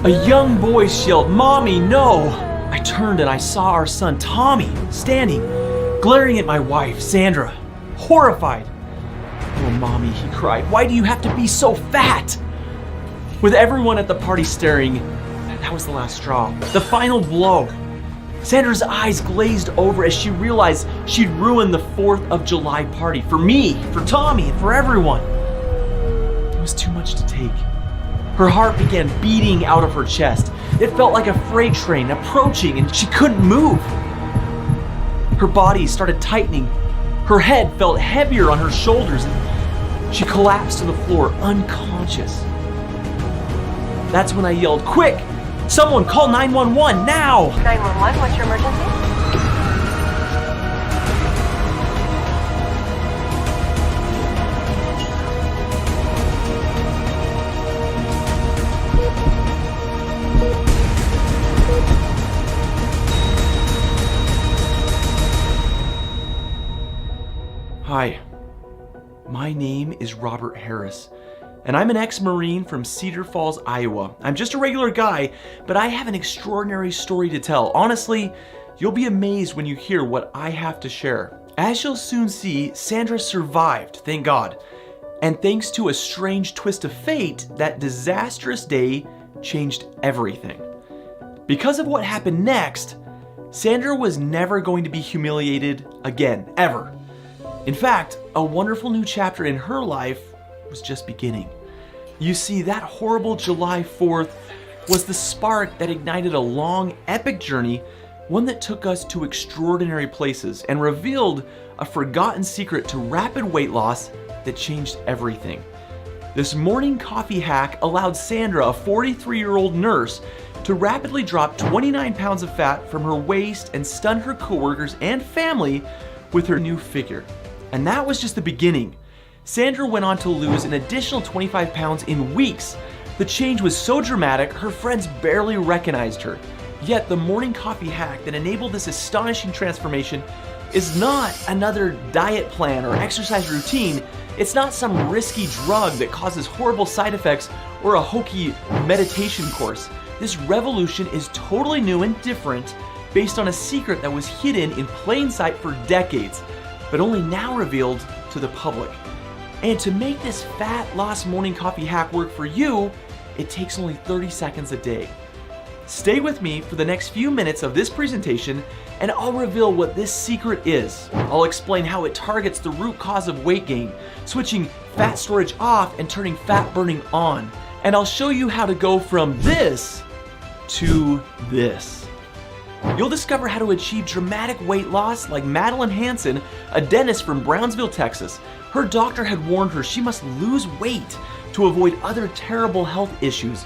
A young voice yelled, "Mommy, no!" I turned and I saw our son Tommy standing, glaring at my wife, Sandra, horrified. "Oh, Mommy," he cried, "why do you have to be so fat?" With everyone at the party staring, that was the last straw, the final blow. Sandra's eyes glazed over as she realized she'd ruined the 4th of July party for me, for Tommy, and for everyone. It was too much to take. Her heart began beating out of her chest. It felt like a freight train approaching and she couldn't move. Her body started tightening. Her head felt heavier on her shoulders and she collapsed to the floor unconscious. That's when I yelled, "Quick! Someone call 911 now!" 911, what's your emergency? Hi, my name is Robert Harris, and I'm an ex-Marine from Cedar Falls, Iowa. I'm just a regular guy, but I have an extraordinary story to tell. Honestly, you'll be amazed when you hear what I have to share. As you'll soon see, Sandra survived, thank God. And thanks to a strange twist of fate, that disastrous day changed everything. Because of what happened next, Sandra was never going to be humiliated again, ever. In fact, a wonderful new chapter in her life was just beginning. You see, that horrible July 4th was the spark that ignited a long, epic journey, one that took us to extraordinary places and revealed a forgotten secret to rapid weight loss that changed everything. This morning coffee hack allowed Sandra, a 43-year-old nurse, to rapidly drop 29 pounds of fat from her waist and stun her coworkers and family with her new figure. And that was just the beginning. Sandra went on to lose an additional 25 pounds in weeks. The change was so dramatic, her friends barely recognized her. Yet the morning coffee hack that enabled this astonishing transformation is not another diet plan or exercise routine. It's not some risky drug that causes horrible side effects or a hokey meditation course. This revolution is totally new and different, based on a secret that was hidden in plain sight for decades, but only now revealed to the public. And to make this fat loss morning coffee hack work for you, it takes only 30 seconds a day. Stay with me for the next few minutes of this presentation and I'll reveal what this secret is. I'll explain how it targets the root cause of weight gain, switching fat storage off and turning fat burning on. And I'll show you how to go from this to this. You'll discover how to achieve dramatic weight loss like Madeline Hanson, a dentist from Brownsville, Texas. Her doctor had warned her she must lose weight to avoid other terrible health issues,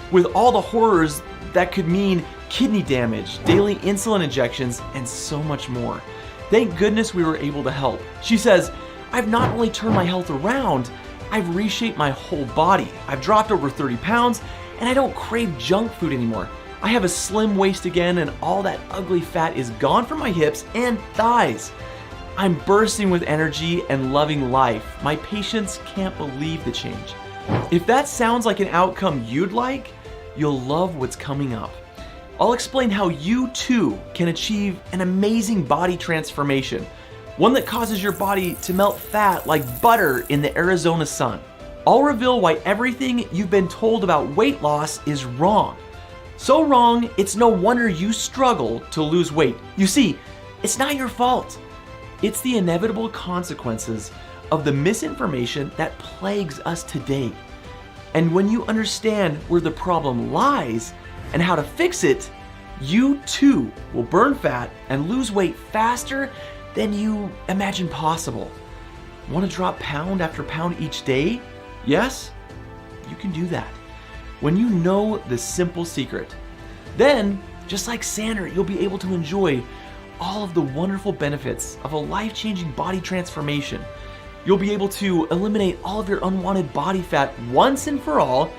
with all the horrors that could mean kidney damage, daily insulin injections, and so much more. Thank goodness we were able to help. She says, "I've not only turned my health around, I've reshaped my whole body. I've dropped over 30 pounds, and I don't crave junk food anymore. I have a slim waist again, and all that ugly fat is gone from my hips and thighs. I'm bursting with energy and loving life. My patients can't believe the change." If that sounds like an outcome you'd like, you'll love what's coming up. I'll explain how you too can achieve an amazing body transformation, one that causes your body to melt fat like butter in the Arizona sun. I'll reveal why everything you've been told about weight loss is wrong. So wrong, it's no wonder you struggle to lose weight. You see, it's not your fault. It's the inevitable consequences of the misinformation that plagues us today. And when you understand where the problem lies and how to fix it, you too will burn fat and lose weight faster than you imagine possible. Want to drop pound after pound each day? Yes, you can do that when you know the simple secret. Then, just like Sandra, you'll be able to enjoy all of the wonderful benefits of a life-changing body transformation. You'll be able to eliminate all of your unwanted body fat once and for all,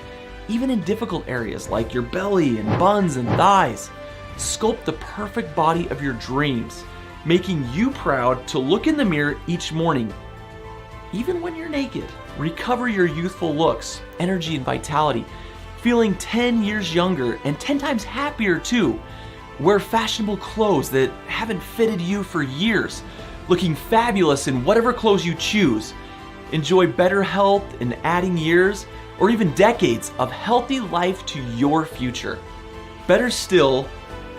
even in difficult areas like your belly and buns and thighs. Sculpt the perfect body of your dreams, making you proud to look in the mirror each morning, even when you're naked. Recover your youthful looks, energy, and vitality. feeling 10 years younger and 10 times happier too. Wear fashionable clothes that haven't fitted you for years, looking fabulous in whatever clothes you choose. Enjoy better health and adding years or even decades of healthy life to your future. Better still,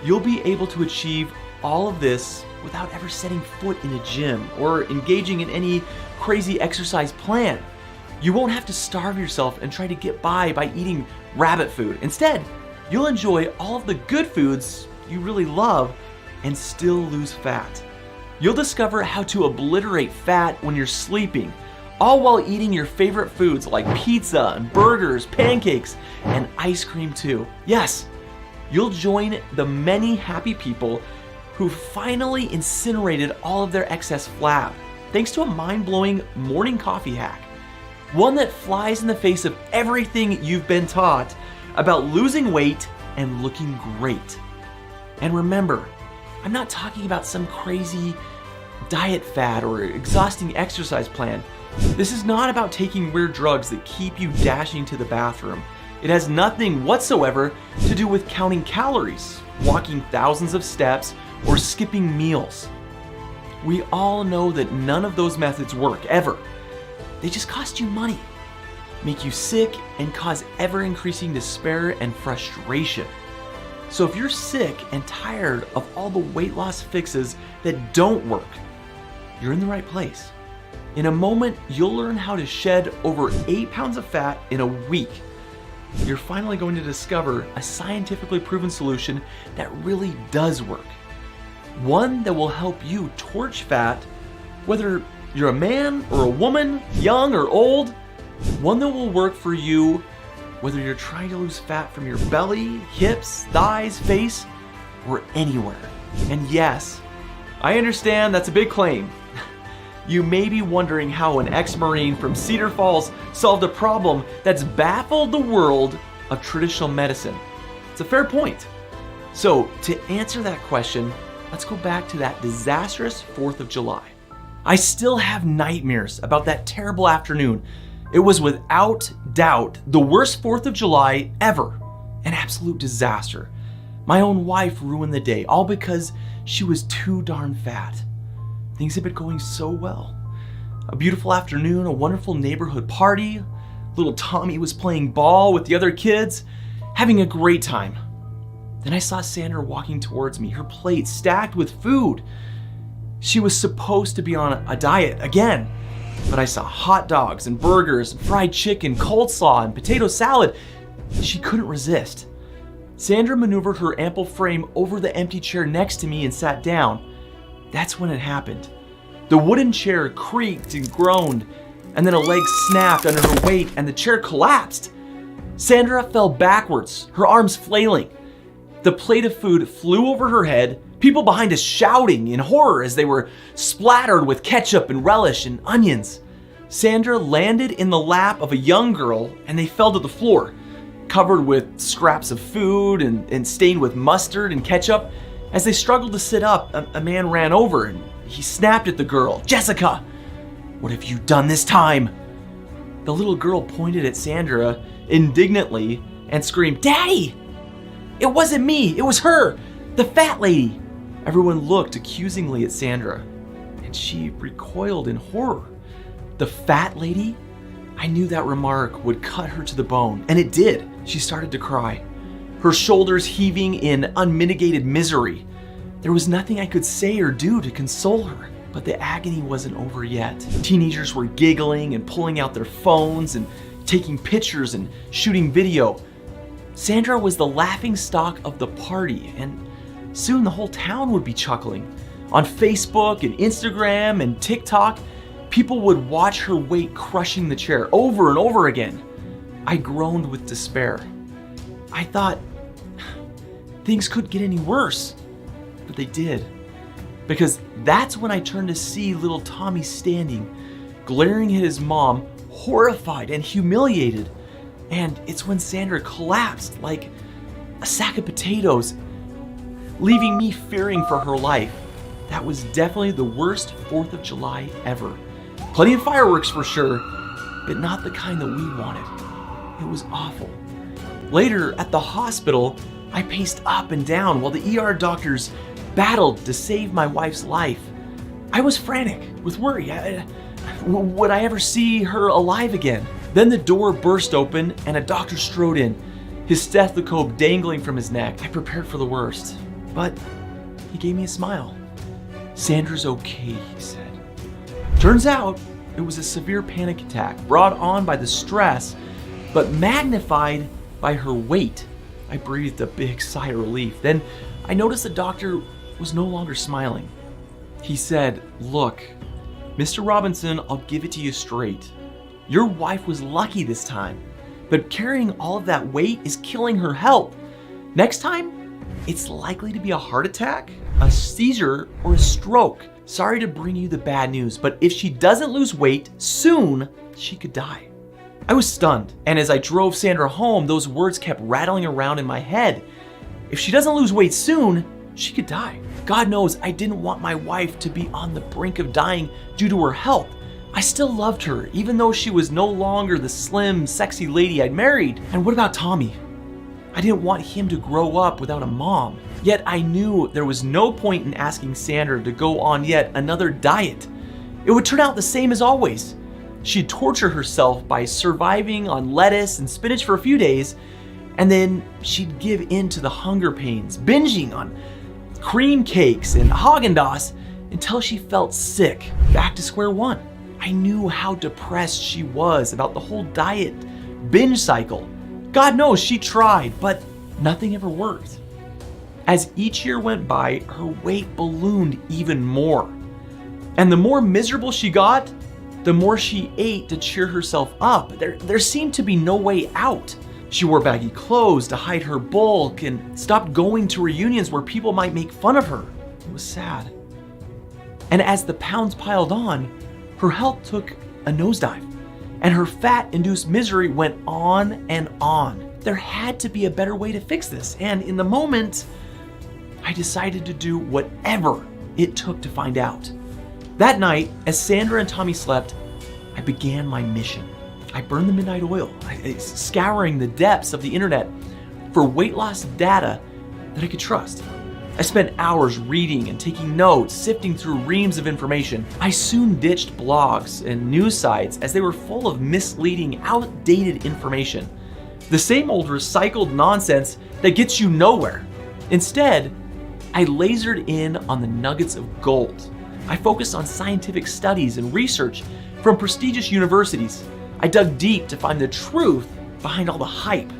you'll be able to achieve all of this without ever setting foot in a gym or engaging in any crazy exercise plan. You won't have to starve yourself and try to get by eating rabbit food. Instead, you'll enjoy all of the good foods you really love and still lose fat. You'll discover how to obliterate fat when you're sleeping, all while eating your favorite foods like pizza and burgers, pancakes, and ice cream too. Yes, you'll join the many happy people who finally incinerated all of their excess flab, thanks to a mind-blowing morning coffee hack. One that flies in the face of everything you've been taught about losing weight and looking great. And remember, I'm not talking about some crazy diet fad or exhausting exercise plan. This is not about taking weird drugs that keep you dashing to the bathroom. It has nothing whatsoever to do with counting calories, walking thousands of steps, or skipping meals. We all know that none of those methods work, ever. They just cost you money, make you sick, and cause ever-increasing despair and frustration. So if you're sick and tired of all the weight loss fixes that don't work, you're in the right place. In a moment, you'll learn how to shed over 8 pounds of fat in a week. You're finally going to discover a scientifically proven solution that really does work. One that will help you torch fat, whether you're a man or a woman, young or old. One that will work for you, whether you're trying to lose fat from your belly, hips, thighs, face, or anywhere. And yes, I understand that's a big claim. You may be wondering how an ex-Marine from Cedar Falls solved a problem that's baffled the world of traditional medicine. It's a fair point. So to answer that question, let's go back to that disastrous 4th of July. I still have nightmares about that terrible afternoon. It was without doubt the worst 4th of July ever. An absolute disaster. My own wife ruined the day, all because she was too darn fat. Things had been going so well. A beautiful afternoon, a wonderful neighborhood party. Little Tommy was playing ball with the other kids, having a great time. Then I saw Sandra walking towards me, her plate stacked with food. She was supposed to be on a diet again, but I saw hot dogs and burgers and fried chicken, coleslaw and potato salad. She couldn't resist. Sandra maneuvered her ample frame over the empty chair next to me and sat down. That's when it happened. The wooden chair creaked and groaned, and then a leg snapped under her weight and the chair collapsed. Sandra fell backwards, her arms flailing. The plate of food flew over her head, people behind us shouting in horror as they were splattered with ketchup and relish and onions. Sandra landed in the lap of a young girl and they fell to the floor, covered with scraps of food and stained with mustard and ketchup. As they struggled to sit up, a man ran over and he snapped at the girl. "Jessica, what have you done this time?" The little girl pointed at Sandra indignantly and screamed, "Daddy! It wasn't me, it was her, the fat lady." Everyone looked accusingly at Sandra, and she recoiled in horror. The fat lady? I knew that remark would cut her to the bone, and it did. She started to cry, her shoulders heaving in unmitigated misery. There was nothing I could say or do to console her, but the agony wasn't over yet. Teenagers were giggling and pulling out their phones and taking pictures and shooting video. Sandra was the laughing stock of the party, and soon the whole town would be chuckling. On Facebook and Instagram and TikTok, people would watch her weight crushing the chair over and over again. I groaned with despair. I thought things couldn't get any worse, but they did. Because that's when I turned to see little Tommy standing, glaring at his mom, horrified and humiliated. And it's when Sandra collapsed like a sack of potatoes, leaving me fearing for her life. That was definitely the worst 4th of July ever. Plenty of fireworks for sure, but not the kind that we wanted. It was awful. Later, at the hospital, I paced up and down while the ER doctors battled to save my wife's life. I was frantic with worry. Would I ever see her alive again? Then the door burst open and a doctor strode in, his stethoscope dangling from his neck. I prepared for the worst, but he gave me a smile. "Sandra's okay," he said. Turns out it was a severe panic attack brought on by the stress, but magnified by her weight. I breathed a big sigh of relief. Then I noticed the doctor was no longer smiling. He said, "Look, Mr. Robinson, I'll give it to you straight. Your wife was lucky this time, but carrying all of that weight is killing her health. Next time, it's likely to be a heart attack, a seizure, or a stroke. Sorry to bring you the bad news, but if she doesn't lose weight soon, she could die." I was stunned, and as I drove Sandra home, those words kept rattling around in my head. If she doesn't lose weight soon, she could die. God knows I didn't want my wife to be on the brink of dying due to her health. I still loved her, even though she was no longer the slim, sexy lady I'd married. And what about Tommy? I didn't want him to grow up without a mom. Yet I knew there was no point in asking Sandra to go on yet another diet. It would turn out the same as always. She'd torture herself by surviving on lettuce and spinach for a few days, and then she'd give in to the hunger pains, binging on cream cakes and Haagen-Dazs until she felt sick, back to square one. I knew how depressed she was about the whole diet binge cycle. God knows she tried, but nothing ever worked. As each year went by, her weight ballooned even more. And the more miserable she got, the more she ate to cheer herself up. There seemed to be no way out. She wore baggy clothes to hide her bulk and stopped going to reunions where people might make fun of her. It was sad. And as the pounds piled on, her health took a nosedive, and her fat-induced misery went on and on. There had to be a better way to fix this, and in the moment, I decided to do whatever it took to find out. That night, as Sandra and Tommy slept, I began my mission. I burned the midnight oil, scouring the depths of the internet for weight loss data that I could trust. I spent hours reading and taking notes, sifting through reams of information. I soon ditched blogs and news sites as they were full of misleading, outdated information. The same old recycled nonsense that gets you nowhere. Instead, I lasered in on the nuggets of gold. I focused on scientific studies and research from prestigious universities. I dug deep to find the truth behind all the hype.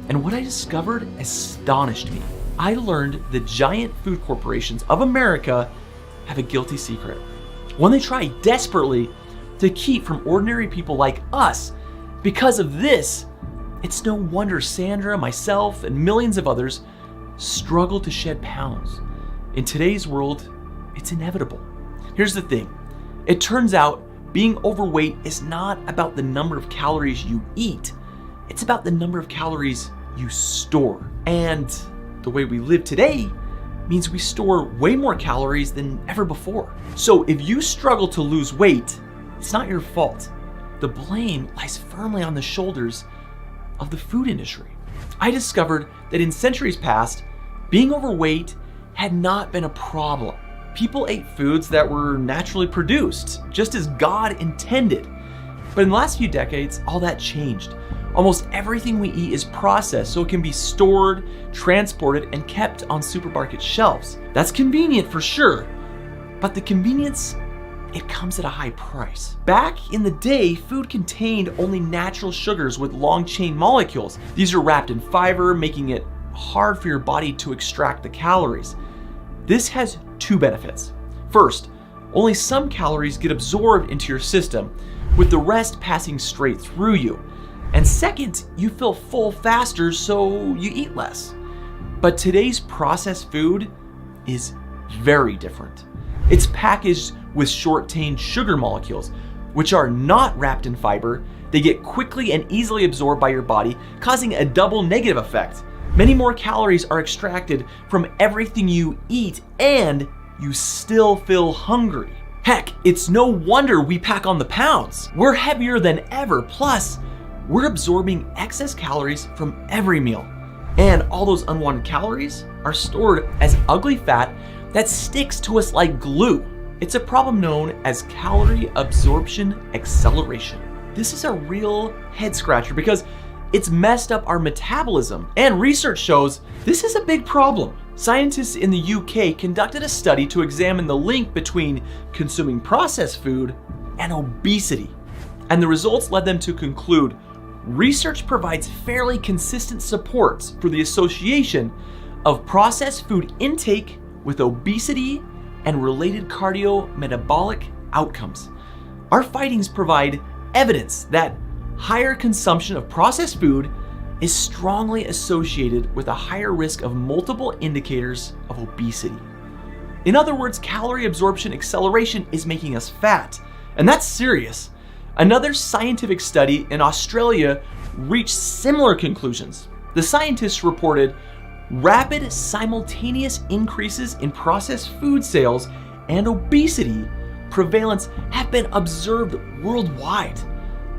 And what I discovered astonished me. I learned the giant food corporations of America have a guilty secret, one they try desperately to keep from ordinary people like us. Because of this, it's no wonder Sandra, myself, and millions of others struggle to shed pounds. In today's world, it's inevitable. Here's the thing. It turns out being overweight is not about the number of calories you eat. It's about the number of calories you store. And the way we live today means we store way more calories than ever before. So if you struggle to lose weight, it's not your fault. The blame lies firmly on the shoulders of the food industry. I discovered that in centuries past, being overweight had not been a problem. People ate foods that were naturally produced, just as God intended. But in the last few decades, all that changed. Almost everything we eat is processed so it can be stored, transported, and kept on supermarket shelves. That's convenient for sure, but the convenience, it comes at a high price. Back in the day, food contained only natural sugars with long chain molecules. These are wrapped in fiber, making it hard for your body to extract the calories. This has two benefits. First, only some calories get absorbed into your system, with the rest passing straight through you. And second, you feel full faster, so you eat less. But today's processed food is very different. It's packaged with short-chain sugar molecules, which are not wrapped in fiber. They get quickly and easily absorbed by your body, causing a double negative effect. Many more calories are extracted from everything you eat, and you still feel hungry. Heck, it's no wonder we pack on the pounds. We're heavier than ever, plus we're absorbing excess calories from every meal. And all those unwanted calories are stored as ugly fat that sticks to us like glue. It's a problem known as calorie absorption acceleration. This is a real head scratcher because it's messed up our metabolism, and research shows this is a big problem. Scientists in the UK conducted a study to examine the link between consuming processed food and obesity. And the results led them to conclude research provides fairly consistent supports for the association of processed food intake with obesity and related cardiometabolic outcomes. Our findings provide evidence that higher consumption of processed food is strongly associated with a higher risk of multiple indicators of obesity. In other words, calorie absorption acceleration is making us fat, and that's serious. Another scientific study in Australia reached similar conclusions. The scientists reported rapid simultaneous increases in processed food sales and obesity prevalence have been observed worldwide.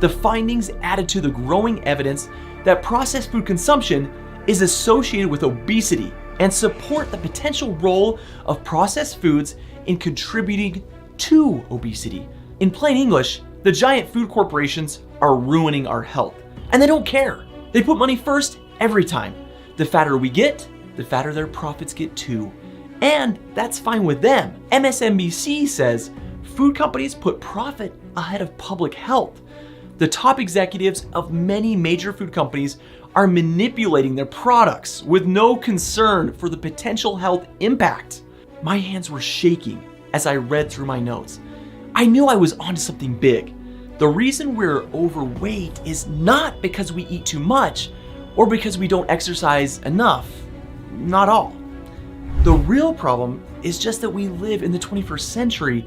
The findings added to the growing evidence that processed food consumption is associated with obesity and support the potential role of processed foods in contributing to obesity. In plain English, the giant food corporations are ruining our health, and they don't care. They put money first every time. The fatter we get, the fatter their profits get too. And that's fine with them. MSNBC says food companies put profit ahead of public health. The top executives of many major food companies are manipulating their products with no concern for the potential health impact. My hands were shaking as I read through my notes. I knew I was onto something big. The reason we're overweight is not because we eat too much or because we don't exercise enough. Not all. The real problem is just that we live in the 21st century,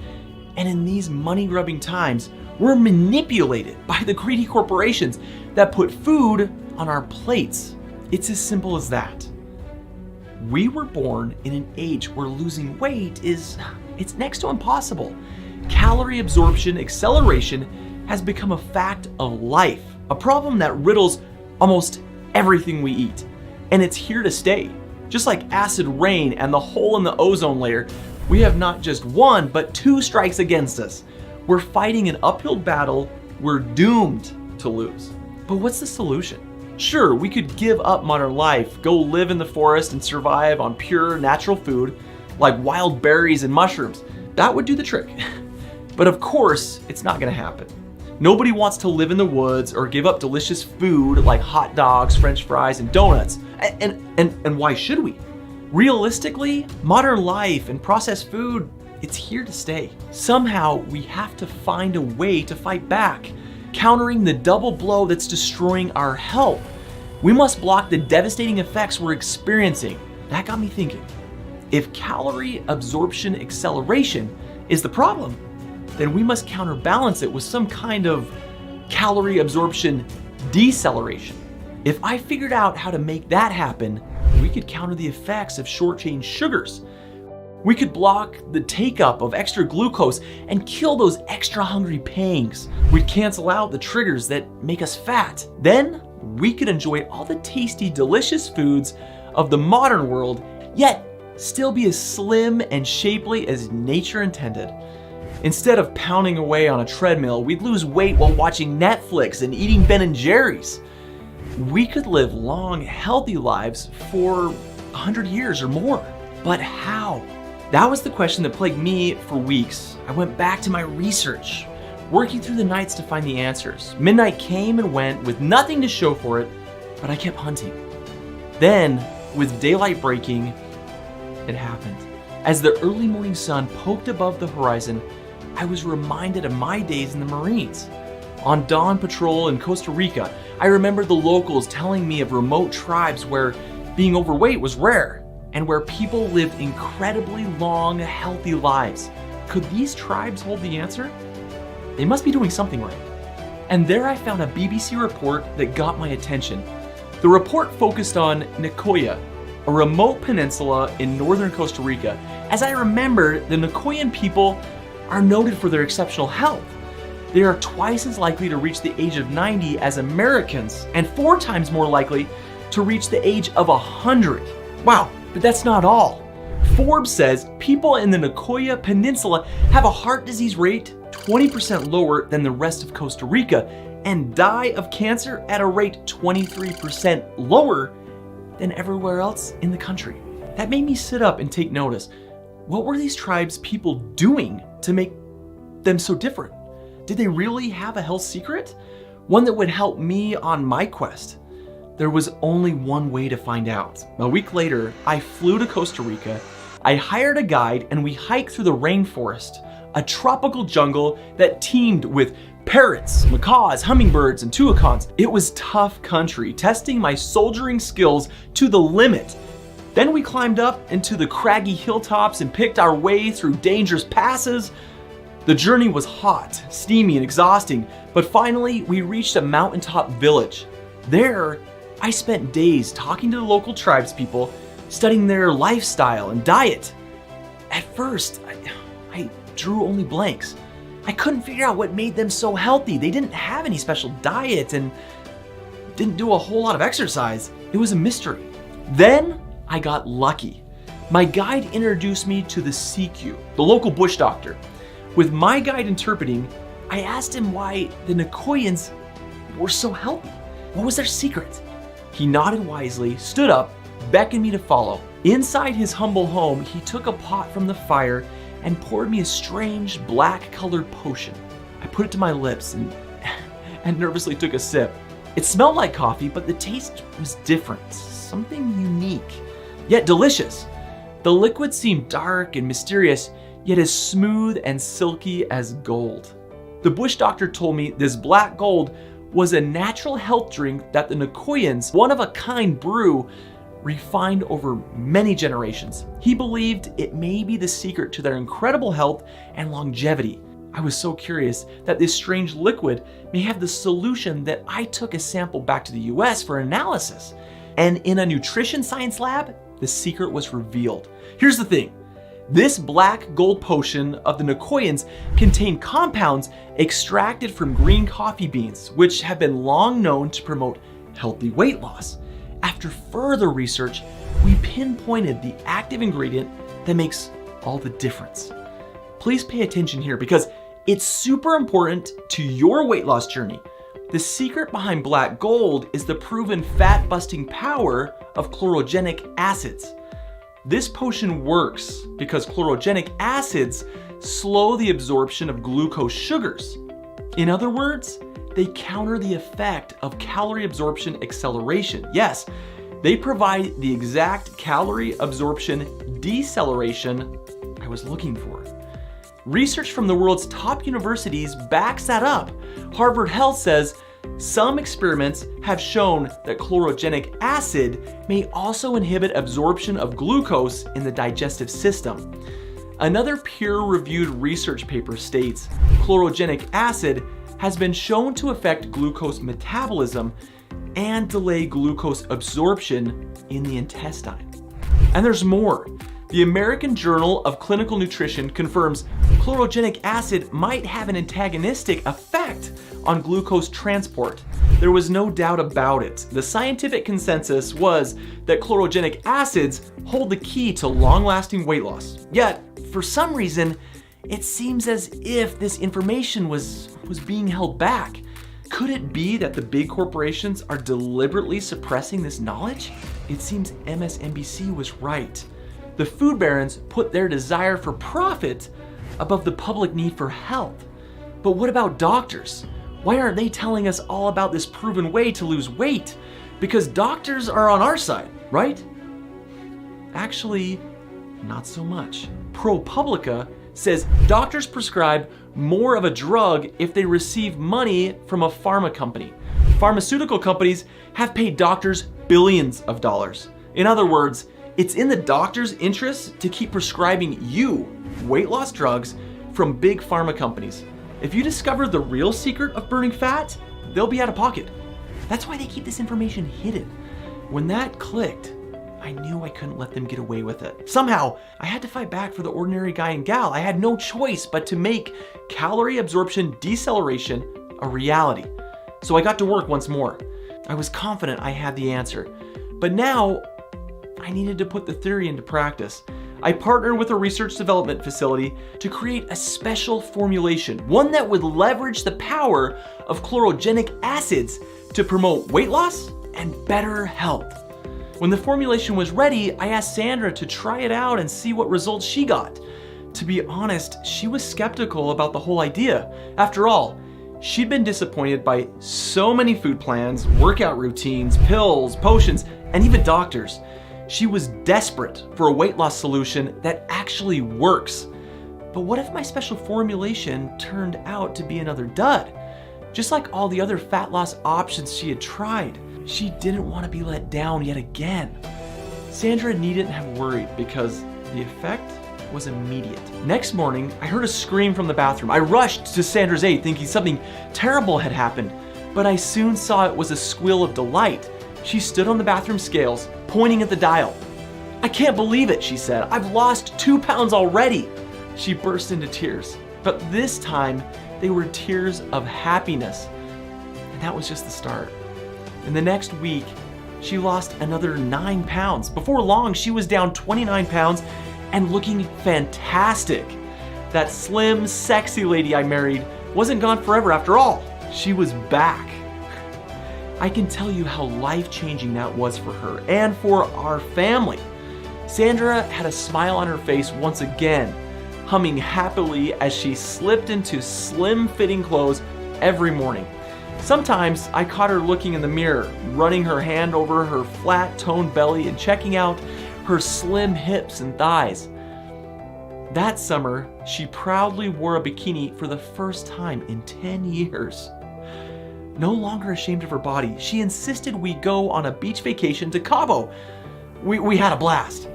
and in these money-grubbing times, we're manipulated by the greedy corporations that put food on our plates. It's as simple as that. We were born in an age where losing weight it's next to impossible. Calorie absorption acceleration has become a fact of life, a problem that riddles almost everything we eat. And it's here to stay. Just like acid rain and the hole in the ozone layer, we have not just one, but two strikes against us. We're fighting an uphill battle we're doomed to lose. But what's the solution? Sure, we could give up modern life, go live in the forest and survive on pure natural food like wild berries and mushrooms. That would do the trick. But of course, it's not gonna happen. Nobody wants to live in the woods or give up delicious food like hot dogs, french fries, and donuts. And why should we? Realistically, modern life and processed food, it's here to stay. Somehow, we have to find a way to fight back, countering the double blow that's destroying our health. We must block the devastating effects we're experiencing. That got me thinking. If calorie absorption acceleration is the problem, then we must counterbalance it with some kind of calorie absorption deceleration. If I figured out how to make that happen, we could counter the effects of short-chain sugars. We could block the take-up of extra glucose and kill those extra hungry pangs. We'd cancel out the triggers that make us fat. Then we could enjoy all the tasty, delicious foods of the modern world, yet still be as slim and shapely as nature intended. Instead of pounding away on a treadmill, we'd lose weight while watching Netflix and eating Ben & Jerry's. We could live long, healthy lives for 100 years or more. But how? That was the question that plagued me for weeks. I went back to my research, working through the nights to find the answers. Midnight came and went with nothing to show for it, but I kept hunting. Then, with daylight breaking, it happened. As the early morning sun poked above the horizon, I was reminded of my days in the Marines. On dawn patrol in Costa Rica, I remember the locals telling me of remote tribes where being overweight was rare and where people lived incredibly long, healthy lives. Could these tribes hold the answer? They must be doing something right. And there I found a BBC report that got my attention. The report focused on Nicoya, a remote peninsula in northern Costa Rica. As I remember, the Nicoyan people are noted for their exceptional health. they are twice as likely to reach the age of 90 as Americans and 4 times more likely to reach the age of 100. Wow, but that's not all. Forbes says people in the Nicoya Peninsula have a heart disease rate 20% lower than the rest of Costa Rica and die of cancer at a rate 23% lower than everywhere else in the country. That made me sit up and take notice. What were these tribes people doing to make them so different? Did they really have a health secret? One that would help me on my quest? There was only one way to find out. A week later, I flew to Costa Rica, I hired a guide, and we hiked through the rainforest, a tropical jungle that teemed with parrots, macaws, hummingbirds, and toucans. It was tough country, testing my soldiering skills to the limit. Then we climbed up into the craggy hilltops and picked our way through dangerous passes. The journey was hot, steamy, and exhausting, but finally we reached a mountaintop village. There, I spent days talking to the local tribespeople, studying their lifestyle and diet. At first, I drew only blanks. I couldn't figure out what made them so healthy. They didn't have any special diet and didn't do a whole lot of exercise. It was a mystery. Then I got lucky. My guide introduced me to the CQ, the local bush doctor. With my guide interpreting, I asked him why the Nicoyans were so healthy. What was their secret? He nodded wisely, stood up, beckoned me to follow. Inside his humble home, he took a pot from the fire and poured me a strange black-colored potion. I put it to my lips and nervously took a sip. It smelled like coffee, but the taste was different, something unique, yet delicious. The liquid seemed dark and mysterious, yet as smooth and silky as gold. The bush doctor told me this black gold was a natural health drink that the Nicoyans, one-of-a-kind brew, refined over many generations. He believed it may be the secret to their incredible health and longevity. I was so curious that this strange liquid may have the solution that I took a sample back to the US for analysis. And in a nutrition science lab, the secret was revealed. Here's the thing. This black gold potion of the Nicoyans contained compounds extracted from green coffee beans, which have been long known to promote healthy weight loss. After further research, we pinpointed the active ingredient that makes all the difference. Please pay attention here because it's super important to your weight loss journey. The secret behind black gold is the proven fat-busting power of chlorogenic acids. This potion works because chlorogenic acids slow the absorption of glucose sugars. In other words, they counter the effect of calorie absorption acceleration. Yes, they provide the exact calorie absorption deceleration I was looking for. Research from the world's top universities backs that up. Harvard Health says some experiments have shown that chlorogenic acid may also inhibit absorption of glucose in the digestive system. Another peer-reviewed research paper states chlorogenic acid has been shown to affect glucose metabolism and delay glucose absorption in the intestine. And there's more. The American Journal of Clinical Nutrition confirms chlorogenic acid might have an antagonistic effect on glucose transport. There was no doubt about it. The scientific consensus was that chlorogenic acids hold the key to long-lasting weight loss. Yet, for some reason, it seems as if this information was being held back. Could it be that the big corporations are deliberately suppressing this knowledge? It seems MSNBC was right. The food barons put their desire for profit above the public need for health. But what about doctors? Why aren't they telling us all about this proven way to lose weight? Because doctors are on our side, right? Actually, not so much. ProPublica says doctors prescribe more of a drug if they receive money from a pharma company. Pharmaceutical companies have paid doctors billions of dollars. In other words, it's in the doctor's interest to keep prescribing you weight loss drugs from big pharma companies. If you discover the real secret of burning fat, they'll be out of pocket. That's why they keep this information hidden. When that clicked, I knew I couldn't let them get away with it. Somehow, I had to fight back for the ordinary guy and gal. I had no choice but to make calorie absorption deceleration a reality. So I got to work once more. I was confident I had the answer. But now, I needed to put the theory into practice. I partnered with a research development facility to create a special formulation, one that would leverage the power of chlorogenic acids to promote weight loss and better health. When the formulation was ready, I asked Sandra to try it out and see what results she got. To be honest, she was skeptical about the whole idea. After all, she'd been disappointed by so many food plans, workout routines, pills, potions, and even doctors. She was desperate for a weight loss solution that actually works. But what if my special formulation turned out to be another dud? Just like all the other fat loss options she had tried, she didn't want to be let down yet again. Sandra needn't have worried because the effect was immediate. Next morning, I heard a scream from the bathroom. I rushed to Sandra's aid thinking something terrible had happened, but I soon saw it was a squeal of delight. She stood on the bathroom scales, pointing at the dial. "I can't believe it," she said. "I've lost 2 pounds already." She burst into tears, but this time they were tears of happiness. And that was just the start. In the next week, she lost another 9 pounds. Before long, she was down 29 pounds and looking fantastic. That slim, sexy lady I married wasn't gone forever after all. She was back. I can tell you how life-changing that was for her and for our family. Sandra had a smile on her face once again, humming happily as she slipped into slim-fitting clothes every morning. Sometimes I caught her looking in the mirror, running her hand over her flat, toned belly and checking out her slim hips and thighs. That summer, she proudly wore a bikini for the first time in 10 years. No longer ashamed of her body, she insisted we go on a beach vacation to Cabo. We had a blast.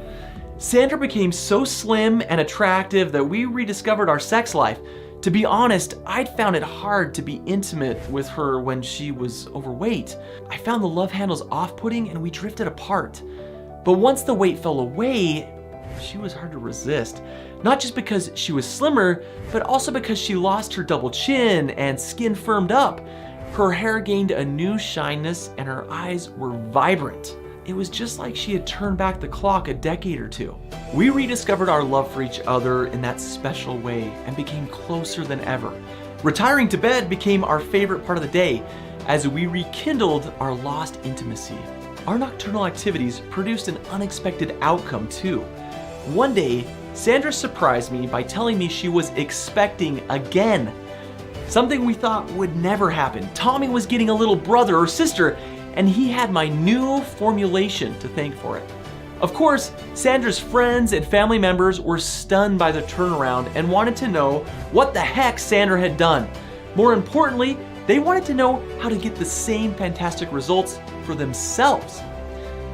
Sandra became so slim and attractive that we rediscovered our sex life. To be honest, I'd found it hard to be intimate with her when she was overweight. I found the love handles off-putting and we drifted apart. But once the weight fell away, she was hard to resist. Not just because she was slimmer, but also because she lost her double chin and skin firmed up. Her hair gained a new shyness and her eyes were vibrant. It was just like she had turned back the clock a decade or two. We rediscovered our love for each other in that special way and became closer than ever. Retiring to bed became our favorite part of the day as we rekindled our lost intimacy. Our nocturnal activities produced an unexpected outcome too. One day, Sandra surprised me by telling me she was expecting again. Something we thought would never happen. Tommy was getting a little brother or sister, and he had my new formulation to thank for it. Of course, Sandra's friends and family members were stunned by the turnaround and wanted to know what the heck Sandra had done. More importantly, they wanted to know how to get the same fantastic results for themselves.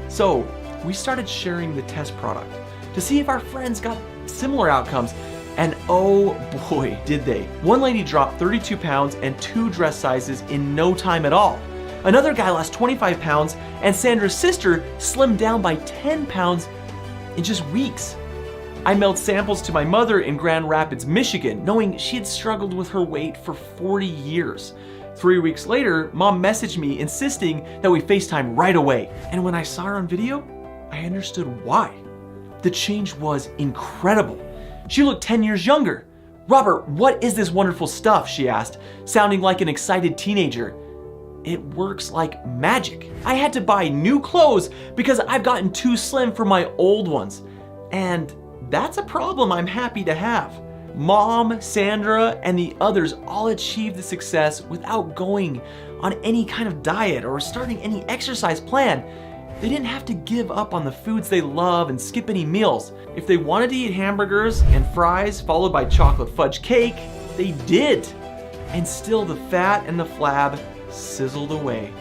So we started sharing the test product to see if our friends got similar outcomes. And oh boy, did they. One lady dropped 32 pounds and 2 dress sizes in no time at all. Another guy lost 25 pounds, and Sandra's sister slimmed down by 10 pounds in just weeks. I mailed samples to my mother in Grand Rapids, Michigan, knowing she had struggled with her weight for 40 years. 3 weeks later, Mom messaged me insisting that we FaceTime right away. And when I saw her on video, I understood why. The change was incredible. She looked 10 years younger. "Robert, what is this wonderful stuff?" she asked, sounding like an excited teenager. "It works like magic. I had to buy new clothes because I've gotten too slim for my old ones. And that's a problem I'm happy to have." Mom, Sandra, and the others all achieved the success without going on any kind of diet or starting any exercise plan. They didn't have to give up on the foods they love and skip any meals. If they wanted to eat hamburgers and fries followed by chocolate fudge cake, they did. And still the fat and the flab sizzled away.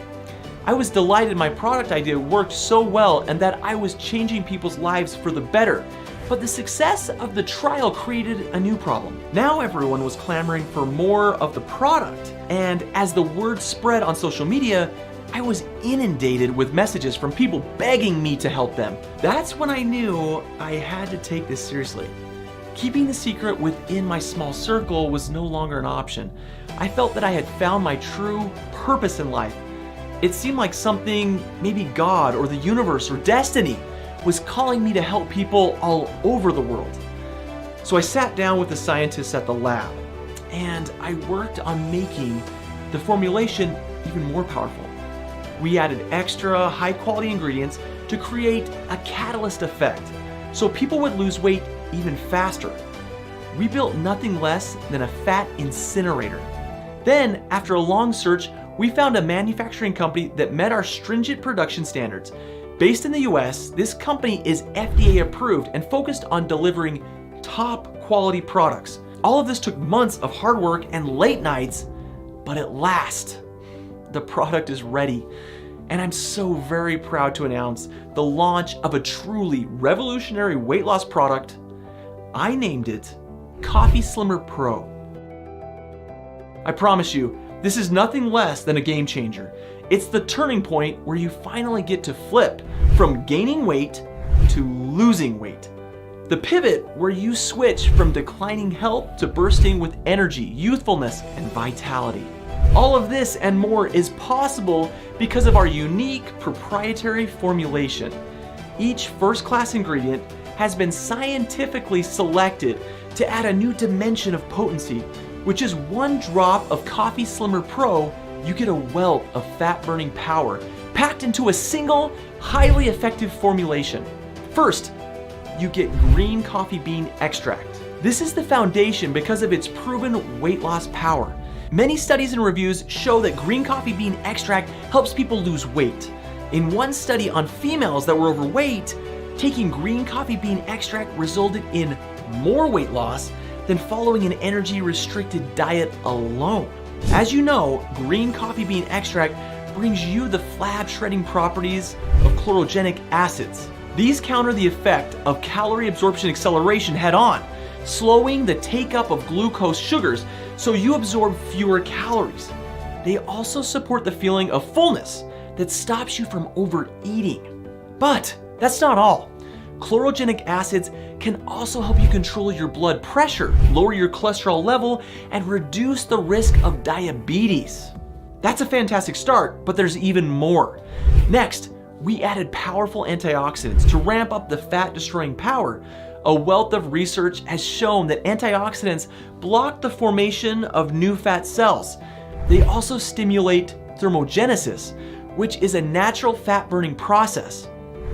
I was delighted my product idea worked so well and that I was changing people's lives for the better. But the success of the trial created a new problem. Now everyone was clamoring for more of the product. And as the word spread on social media, I was inundated with messages from people begging me to help them. That's when I knew I had to take this seriously. Keeping the secret within my small circle was no longer an option. I felt that I had found my true purpose in life. It seemed like something, maybe God or the universe or destiny, was calling me to help people all over the world. So I sat down with the scientists at the lab, and I worked on making the formulation even more powerful. We added extra high-quality ingredients to create a catalyst effect, so people would lose weight even faster. We built nothing less than a fat incinerator. Then, after a long search, we found a manufacturing company that met our stringent production standards. Based in the US, this company is FDA approved and focused on delivering top quality products. All of this took months of hard work and late nights, but at last, the product is ready. And I'm so very proud to announce the launch of a truly revolutionary weight loss product. I named it Coffee Slimmer Pro. I promise you, this is nothing less than a game changer. It's the turning point where you finally get to flip from gaining weight to losing weight. The pivot where you switch from declining health to bursting with energy, youthfulness, and vitality. All of this and more is possible because of our unique proprietary formulation. Each first-class ingredient has been scientifically selected to add a new dimension of potency, which is one drop of Coffee Slimmer Pro, you get a wealth of fat-burning power packed into a single, highly effective formulation. First, you get green coffee bean extract. This is the foundation because of its proven weight loss power. Many studies and reviews show that green coffee bean extract helps people lose weight. In one study on females that were overweight, taking green coffee bean extract resulted in more weight loss than following an energy-restricted diet alone. As you know, green coffee bean extract brings you the flab-shredding properties of chlorogenic acids. These counter the effect of calorie absorption acceleration head-on, slowing the take-up of glucose sugars so you absorb fewer calories. They also support the feeling of fullness that stops you from overeating. But that's not all. Chlorogenic acids can also help you control your blood pressure, lower your cholesterol level, and reduce the risk of diabetes. That's a fantastic start, but there's even more. Next, we added powerful antioxidants to ramp up the fat-destroying power. A wealth of research has shown that antioxidants block the formation of new fat cells. They also stimulate thermogenesis, which is a natural fat-burning process.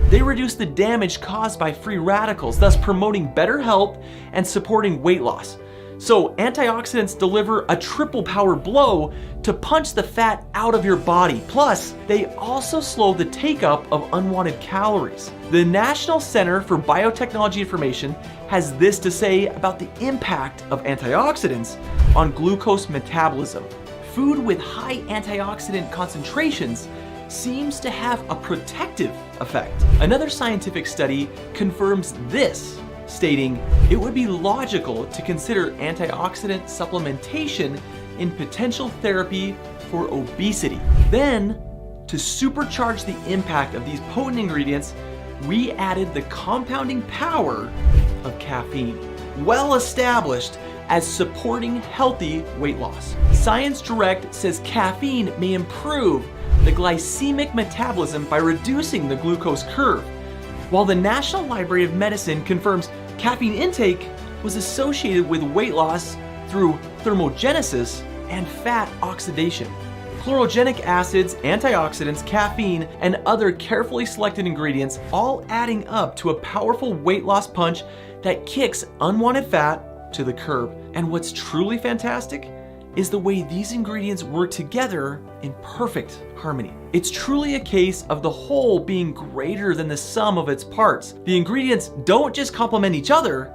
They reduce the damage caused by free radicals, thus promoting better health and supporting weight loss. So antioxidants deliver a triple power blow to punch the fat out of your body. Plus, they also slow the take-up of unwanted calories. The National Center for Biotechnology Information has this to say about the impact of antioxidants on glucose metabolism. Food with high antioxidant concentrations seems to have a protective effect. Another scientific study confirms this, stating it would be logical to consider antioxidant supplementation in potential therapy for obesity. Then, to supercharge the impact of these potent ingredients, we added the compounding power of caffeine, well established as supporting healthy weight loss. Science Direct says caffeine may improve the glycemic metabolism by reducing the glucose curve, while the National Library of Medicine confirms caffeine intake was associated with weight loss through thermogenesis and fat oxidation. Chlorogenic acids, antioxidants, caffeine, and other carefully selected ingredients all adding up to a powerful weight loss punch that kicks unwanted fat to the curb. And what's truly fantastic is the way these ingredients work together in perfect harmony. It's truly a case of the whole being greater than the sum of its parts. The ingredients don't just complement each other,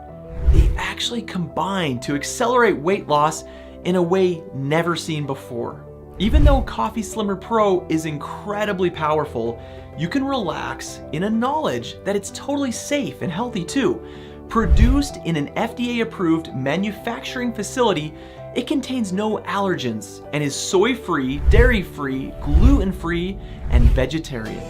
they actually combine to accelerate weight loss in a way never seen before. Even though Coffee Slimmer Pro is incredibly powerful, you can relax in a knowledge that it's totally safe and healthy too. Produced in an FDA-approved manufacturing facility, It contains no allergens and is soy-free, dairy-free, gluten-free, and vegetarian.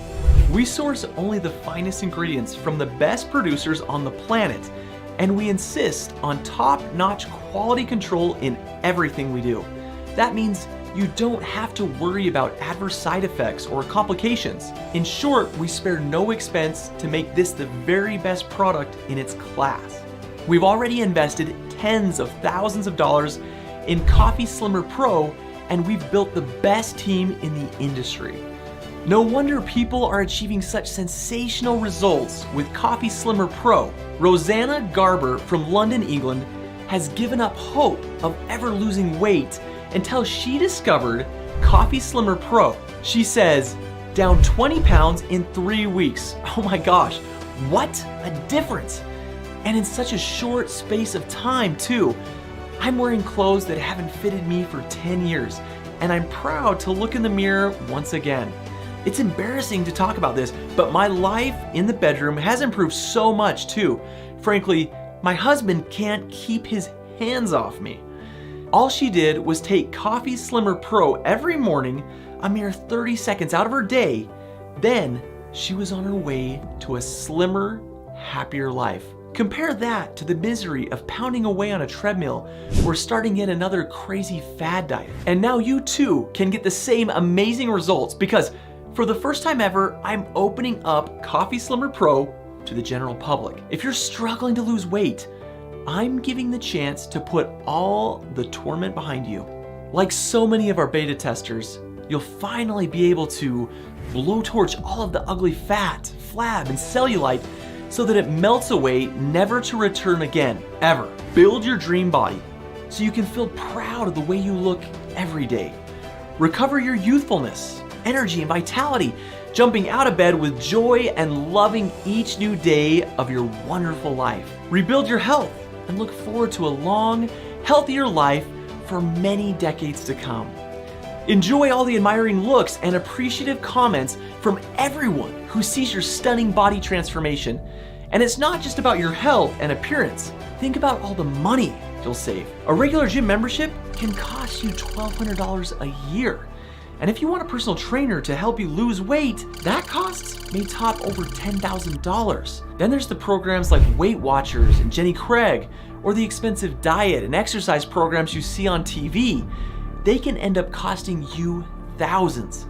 We source only the finest ingredients from the best producers on the planet, and we insist on top-notch quality control in everything we do. That means you don't have to worry about adverse side effects or complications. In short, we spare no expense to make this the very best product in its class. We've already invested tens of thousands of dollars in Coffee Slimmer Pro, and we've built the best team in the industry. No wonder people are achieving such sensational results with Coffee Slimmer Pro. Rosanna Garber from London, England, has given up hope of ever losing weight until she discovered Coffee Slimmer Pro. She says, down 20 pounds in 3 weeks. Oh my gosh, what a difference! And in such a short space of time too. I'm wearing clothes that haven't fitted me for 10 years, and I'm proud to look in the mirror once again. It's embarrassing to talk about this, but my life in the bedroom has improved so much too. Frankly, my husband can't keep his hands off me. All she did was take Coffee Slimmer Pro every morning, a mere 30 seconds out of her day. Then she was on her way to a slimmer, happier life. Compare that to the misery of pounding away on a treadmill or starting yet another crazy fad diet. And now you too can get the same amazing results, because for the first time ever, I'm opening up Coffee Slimmer Pro to the general public. If you're struggling to lose weight, I'm giving the chance to put all the torment behind you. Like so many of our beta testers, you'll finally be able to blowtorch all of the ugly fat, flab, and cellulite so that it melts away, never to return again, ever. Build your dream body so you can feel proud of the way you look every day. Recover your youthfulness, energy, and vitality, jumping out of bed with joy and loving each new day of your wonderful life. Rebuild your health and look forward to a long, healthier life for many decades to come. Enjoy all the admiring looks and appreciative comments from everyone who sees your stunning body transformation. And it's not just about your health and appearance. Think about all the money you'll save. A regular gym membership can cost you $1,200 a year. And if you want a personal trainer to help you lose weight, that costs may top over $10,000. Then there's the programs like Weight Watchers and Jenny Craig, or the expensive diet and exercise programs you see on TV. They can end up costing you thousands.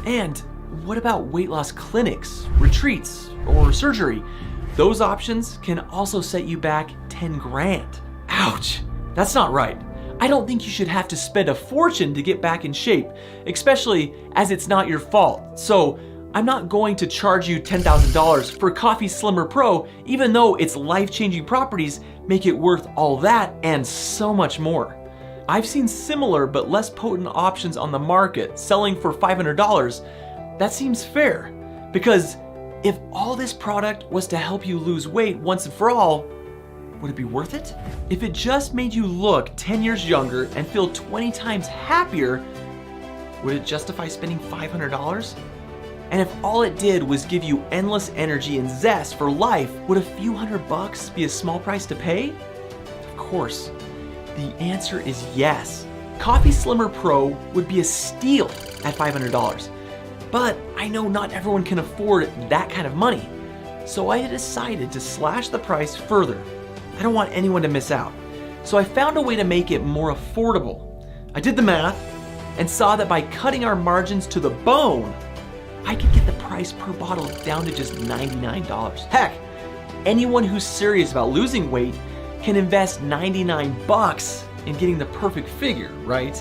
And what about weight loss clinics, retreats, or surgery? Those options can also set you back 10 grand. Ouch, that's not right. I don't think you should have to spend a fortune to get back in shape, especially as it's not your fault. So I'm not going to charge you $10,000 for Coffee Slimmer Pro, even though its life-changing properties make it worth all that and so much more. I've seen similar but less potent options on the market selling for $500. That seems fair, because if all this product was to help you lose weight once and for all, would it be worth it? If it just made you look 10 years younger and feel 20 times happier, would it justify spending $500? And if all it did was give you endless energy and zest for life, would a few $100 be a small price to pay? Of course. The answer is yes. Coffee Slimmer Pro would be a steal at $500. But I know not everyone can afford that kind of money. So I decided to slash the price further. I don't want anyone to miss out. So I found a way to make it more affordable. I did the math and saw that by cutting our margins to the bone, I could get the price per bottle down to just $99. Heck, anyone who's serious about losing weight can invest $99 in getting the perfect figure, right?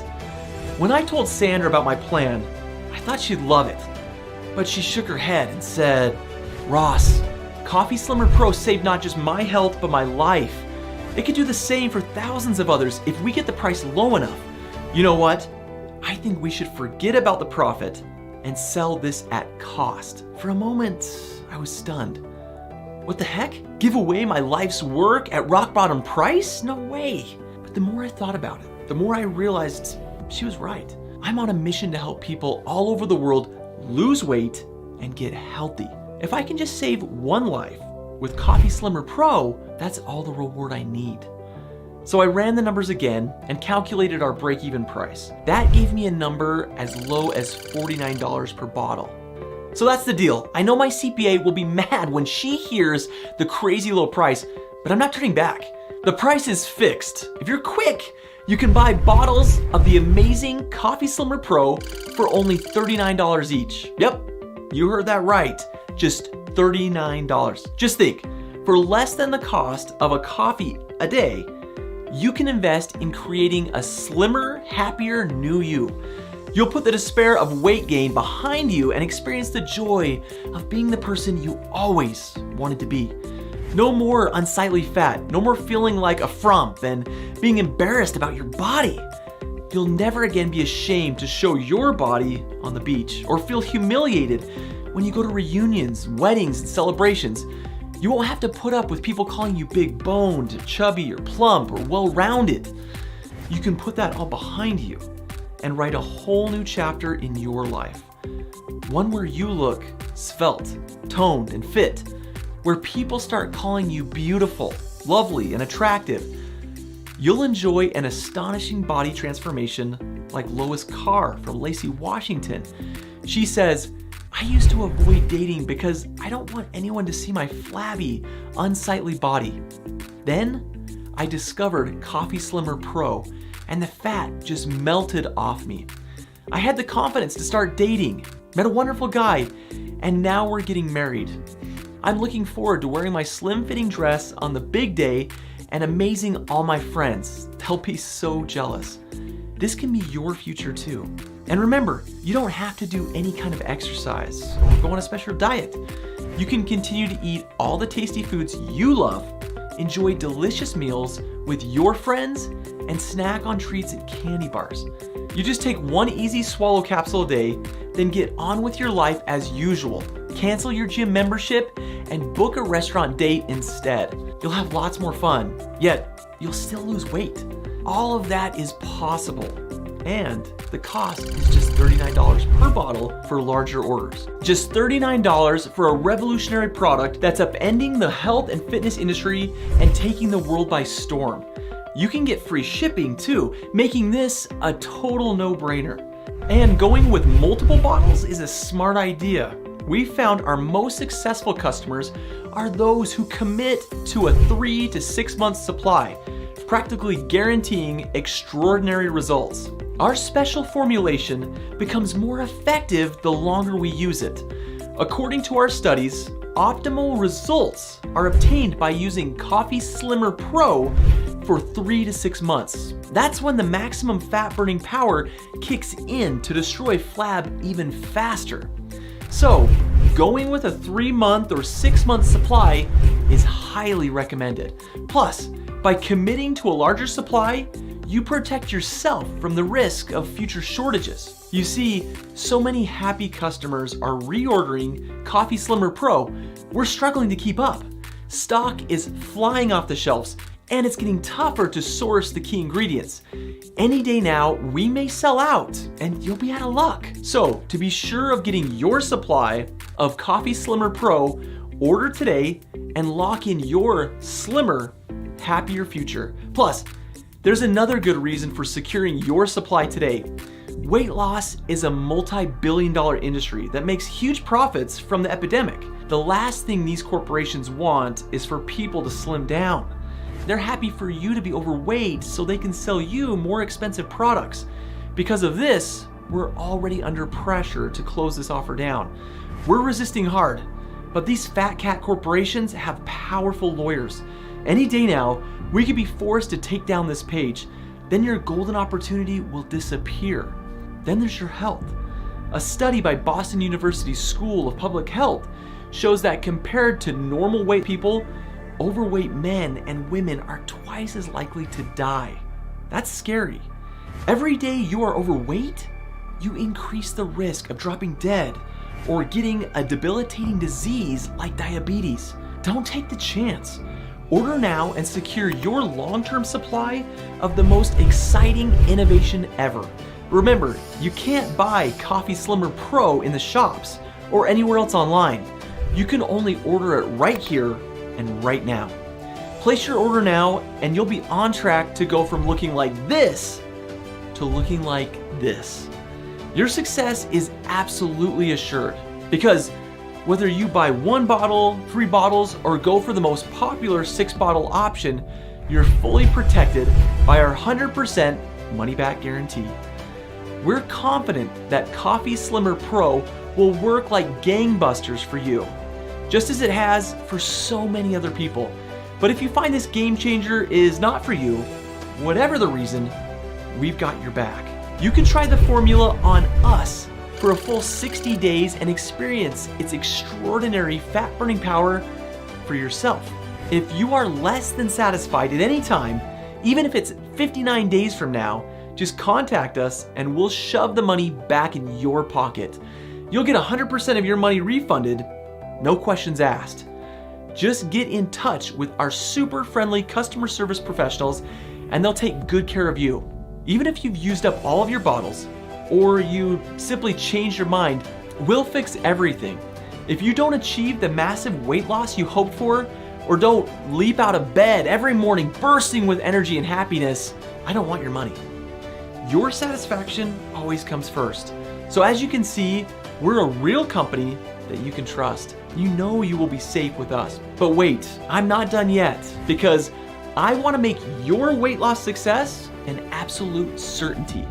When I told Sandra about my plan, I thought she'd love it. But she shook her head and said, Ross, Coffee Slimmer Pro saved not just my health, but my life. It could do the same for thousands of others if we get the price low enough. You know what? I think we should forget about the profit and sell this at cost. For a moment, I was stunned. What the heck? Give away my life's work at rock bottom price? No way. But the more I thought about it, the more I realized she was right. I'm on a mission to help people all over the world lose weight and get healthy. If I can just save one life with Coffee Slimmer Pro, that's all the reward I need. So I ran the numbers again and calculated our break-even price. That gave me a number as low as $49 per bottle. So that's the deal. I know my CPA will be mad when she hears the crazy low price, but I'm not turning back. The price is fixed. If you're quick, you can buy bottles of the amazing Coffee Slimmer Pro for only $39 each. Yep, you heard that right. Just $39. Just think, for less than the cost of a coffee a day, you can invest in creating a slimmer, happier new you. You'll put the despair of weight gain behind you and experience the joy of being the person you always wanted to be. No more unsightly fat, no more feeling like a frump and being embarrassed about your body. You'll never again be ashamed to show your body on the beach or feel humiliated when you go to reunions, weddings, and celebrations. You won't have to put up with people calling you big boned, chubby, or plump, or well-rounded. You can put that all behind you and write a whole new chapter in your life. One where you look svelte, toned, and fit, where people start calling you beautiful, lovely, and attractive. You'll enjoy an astonishing body transformation like Lois Carr from Lacey, Washington. She says, "I used to avoid dating because I don't want anyone to see my flabby, unsightly body. Then I discovered Coffee Slimmer Pro and the fat just melted off me. I had the confidence to start dating, met a wonderful guy, and now we're getting married. I'm looking forward to wearing my slim-fitting dress on the big day and amazing all my friends. They'll be so jealous." This can be your future too. And remember, you don't have to do any kind of exercise or go on a special diet. You can continue to eat all the tasty foods you love, enjoy delicious meals with your friends, and snack on treats and candy bars. You just take one easy swallow capsule a day, then get on with your life as usual. Cancel your gym membership and book a restaurant date instead. You'll have lots more fun, yet you'll still lose weight. All of that is possible, and the cost is just $39 per bottle for larger orders. Just $39 for a revolutionary product that's upending the health and fitness industry and taking the world by storm. You can get free shipping too, making this a total no-brainer. And going with multiple bottles is a smart idea. We found our most successful customers are those who commit to a 3 to 6 month supply, practically guaranteeing extraordinary results. Our special formulation becomes more effective the longer we use it. According to our studies, optimal results are obtained by using Coffee Slimmer Pro for 3 to 6 months. That's when the maximum fat-burning power kicks in to destroy flab even faster. So, going with a 3-month or 6-month supply is highly recommended. Plus, by committing to a larger supply, you protect yourself from the risk of future shortages. You see, so many happy customers are reordering Coffee Slimmer Pro, we're struggling to keep up. Stock is flying off the shelves, and it's getting tougher to source the key ingredients. Any day now, we may sell out, and you'll be out of luck. So, to be sure of getting your supply of Coffee Slimmer Pro, order today and lock in your slimmer, happier future. Plus, there's another good reason for securing your supply today. Weight loss is a multi-billion-dollar industry that makes huge profits from the epidemic. The last thing these corporations want is for people to slim down. They're happy for you to be overweight so they can sell you more expensive products. Because of this, we're already under pressure to close this offer down. We're resisting hard, but these fat cat corporations have powerful lawyers. Any day now, we could be forced to take down this page. Then your golden opportunity will disappear. Then there's your health. A study by Boston University School of Public Health shows that compared to normal weight people, overweight men and women are twice as likely to die. That's scary. Every day you are overweight, you increase the risk of dropping dead or getting a debilitating disease like diabetes. Don't take the chance. Order now and secure your long-term supply of the most exciting innovation ever. Remember, you can't buy Coffee Slimmer Pro in the shops or anywhere else online. You can only order it right here and right now. Place your order now and you'll be on track to go from looking like this to looking like this. Your success is absolutely assured because whether you buy 1 bottle, 3 bottles, or go for the most popular 6-bottle option, you're fully protected by our 100% money-back guarantee. We're confident that Coffee Slimmer Pro will work like gangbusters for you, just as it has for so many other people. But if you find this game changer is not for you, whatever the reason, we've got your back. You can try the formula on us for a full 60 days and experience its extraordinary fat-burning power for yourself. If you are less than satisfied at any time, even if it's 59 days from now, just contact us and we'll shove the money back in your pocket. You'll get 100% of your money refunded, no questions asked. Just get in touch with our super friendly customer service professionals and they'll take good care of you. Even if you've used up all of your bottles or you simply changed your mind, we'll fix everything. If you don't achieve the massive weight loss you hoped for, or don't leap out of bed every morning bursting with energy and happiness, I don't want your money. Your satisfaction always comes first. So as you can see, we're a real company that you can trust. You know you will be safe with us. But wait, I'm not done yet, because I want to make your weight loss success an absolute certainty.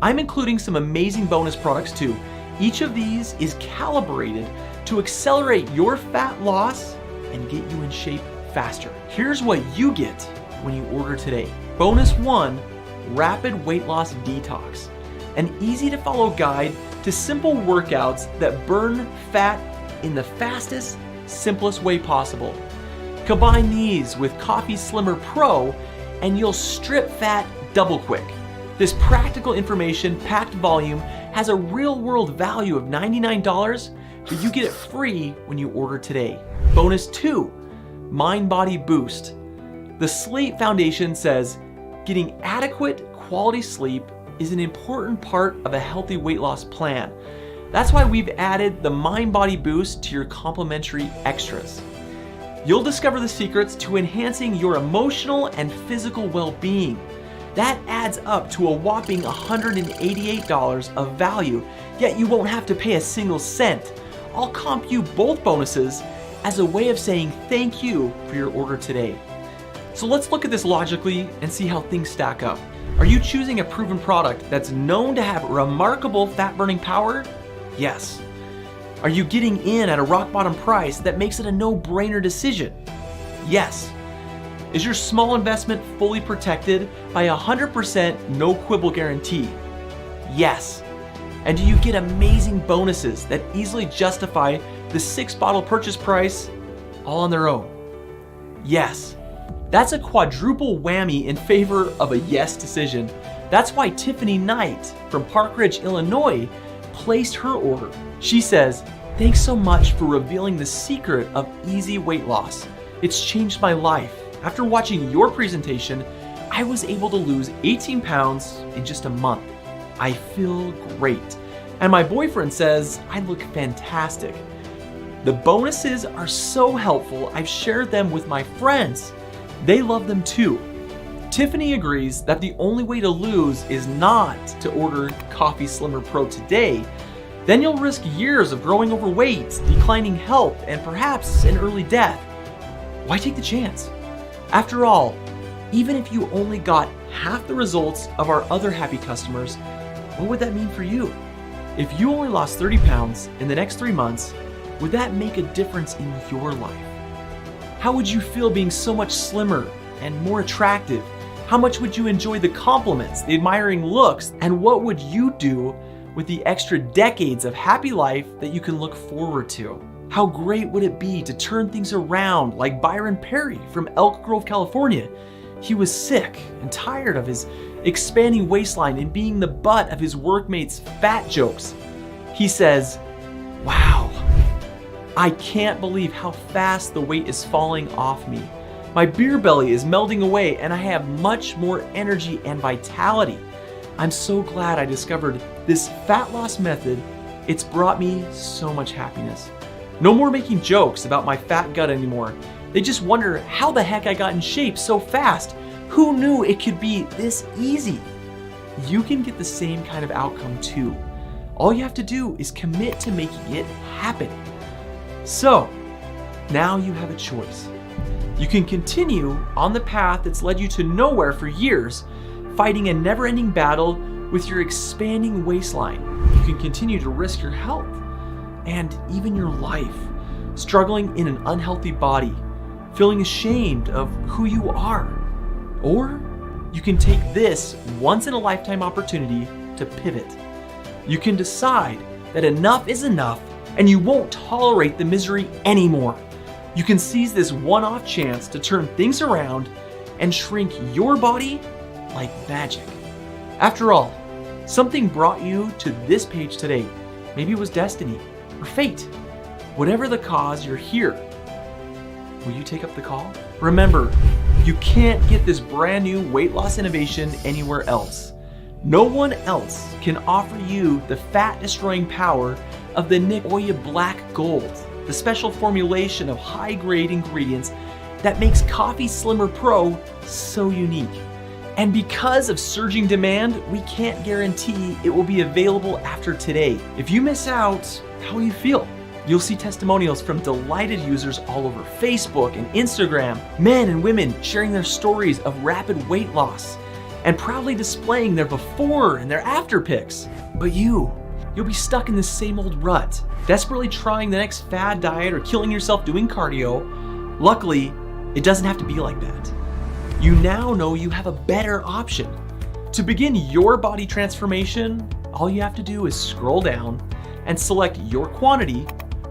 I'm including some amazing bonus products too. Each of these is calibrated to accelerate your fat loss and get you in shape faster. Here's what you get when you order today. Bonus 1, Rapid Weight Loss Detox, an easy to follow guide to simple workouts that burn fat in the fastest, simplest way possible. Combine these with Coffee Slimmer Pro and you'll strip fat double quick. This practical information packed volume has a real world value of $99, but you get it free when you order today. Bonus 2, Mind Body Boost. The Sleep Foundation says getting adequate quality sleep is an important part of a healthy weight loss plan. That's why we've added the Mind Body Boost to your complimentary extras. You'll discover the secrets to enhancing your emotional and physical well-being. That adds up to a whopping $188 of value, yet you won't have to pay a single cent. I'll comp you both bonuses as a way of saying thank you for your order today. So let's look at this logically and see how things stack up. Are you choosing a proven product that's known to have remarkable fat-burning power? Yes. Are you getting in at a rock-bottom price that makes it a no-brainer decision? Yes. Is your small investment fully protected by a 100% no-quibble guarantee? Yes. And do you get amazing bonuses that easily justify the 6-bottle purchase price all on their own? Yes. That's a quadruple whammy in favor of a yes decision. That's why Tiffany Knight from Park Ridge, Illinois placed her order. She says, "Thanks so much for revealing the secret of easy weight loss. It's changed my life. After watching your presentation, I was able to lose 18 pounds in just a month. I feel great. And my boyfriend says I look fantastic. The bonuses are so helpful, I've shared them with my friends. They love them too." Tiffany agrees that the only way to lose is not to order Coffee Slimmer Pro today. Then you'll risk years of growing overweight, declining health, and perhaps an early death. Why take the chance? After all, even if you only got half the results of our other happy customers, what would that mean for you? If you only lost 30 pounds in the next 3 months, would that make a difference in your life? How would you feel being so much slimmer and more attractive? How much would you enjoy the compliments, the admiring looks, and what would you do with the extra decades of happy life that you can look forward to? How great would it be to turn things around like Byron Perry from Elk Grove, California? He was sick and tired of his expanding waistline and being the butt of his workmates' fat jokes. He says, "Wow, I can't believe how fast the weight is falling off me. My beer belly is melting away and I have much more energy and vitality. I'm so glad I discovered this fat loss method. It's brought me so much happiness. No more making jokes about my fat gut anymore. They just wonder how the heck I got in shape so fast. Who knew it could be this easy? You can get the same kind of outcome too. All you have to do is commit to making it happen. So, now you have a choice. You can continue on the path that's led you to nowhere for years, fighting a never-ending battle with your expanding waistline. You can continue to risk your health and even your life, struggling in an unhealthy body, feeling ashamed of who you are. Or you can take this once-in-a-lifetime opportunity to pivot. You can decide that enough is enough and you won't tolerate the misery anymore. You can seize this one-off chance to turn things around and shrink your body like magic. After all, something brought you to this page today. Maybe it was destiny or fate. Whatever the cause, you're here. Will you take up the call? Remember, you can't get this brand new weight loss innovation anywhere else. No one else can offer you the fat-destroying power of the Nicoya Black Gold, the special formulation of high-grade ingredients that makes Coffee Slimmer Pro so unique. And because of surging demand, we can't guarantee it will be available after today. If you miss out, how will you feel? You'll see testimonials from delighted users all over Facebook and Instagram, men and women sharing their stories of rapid weight loss and proudly displaying their before and their after pics. But you'll be stuck in the same old rut, desperately trying the next fad diet or killing yourself doing cardio. Luckily, it doesn't have to be like that. You now know you have a better option. To begin your body transformation, all you have to do is scroll down and select your quantity,